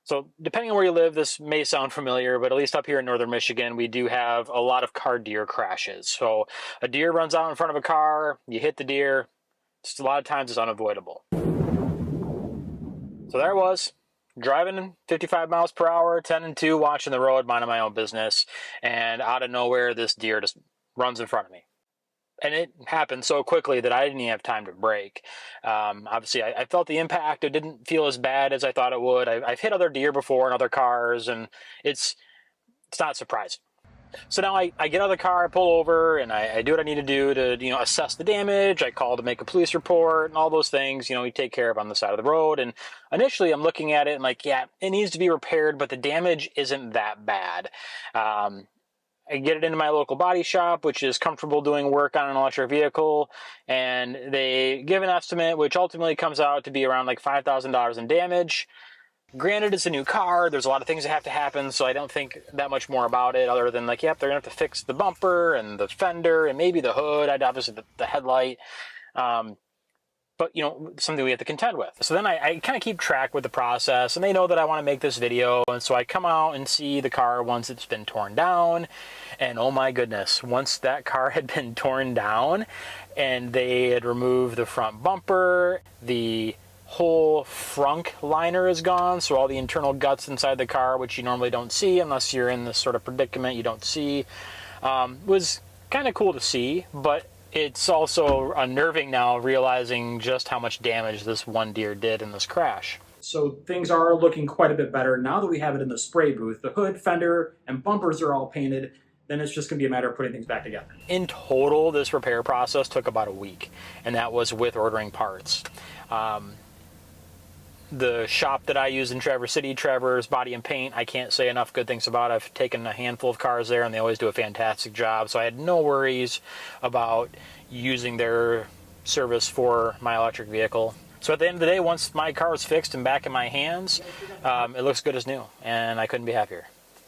So depending on where you live, this may sound familiar, but at least up here in northern Michigan, we do have a lot of car-deer crashes. So a deer runs out in front of a car, you hit the deer, just a lot of times it's unavoidable. So there I was, driving 55 miles per hour, 10 and 2, watching the road, minding my own business, and out of nowhere, this deer just runs in front of me. And it happened so quickly that I didn't even have time to brake. Obviously, I felt the impact. It didn't feel as bad as I thought it would. I've hit other deer before in other cars, and it's not surprising. So now I get out of the car, I pull over, and I do what I need to do to assess the damage. I call to make a police report and all those things. We take care of on the side of the road. And initially, I'm looking at it and like, yeah, it needs to be repaired, but the damage isn't that bad. I get it into my local body shop, which is comfortable doing work on an electric vehicle, and they give an estimate, which ultimately comes out to be around like $5,000 in damage. Granted, it's a new car. There's a lot of things that have to happen, so I don't think that much more about it other than like, yep, they're going to have to fix the bumper and the fender and maybe the hood, obviously the headlight. But, something we have to contend with. So then I kind of keep track with the process, and they know that I want to make this video, and so I come out and see the car once it's been torn down, and oh my goodness, once that car had been torn down, and they had removed the front bumper, the whole frunk liner is gone, so all the internal guts inside the car, which you normally don't see unless you're in this sort of predicament you don't see, was kind of cool to see, but it's also unnerving now realizing just how much damage this one deer did in this crash. So things are looking quite a bit better now that we have it in the spray booth. The hood, fender, and bumpers are all painted. Then it's just going to be a matter of putting things back together. In total, this repair process took about a week, and that was with ordering parts. The shop that I use in Traverse City, Trevor's Body and Paint, I can't say enough good things about. I've taken a handful of cars there, and they always do a fantastic job. So I had no worries about using their service for my electric vehicle. So at the end of the day, once my car was fixed and back in my hands, it looks good as new, and I couldn't be happier.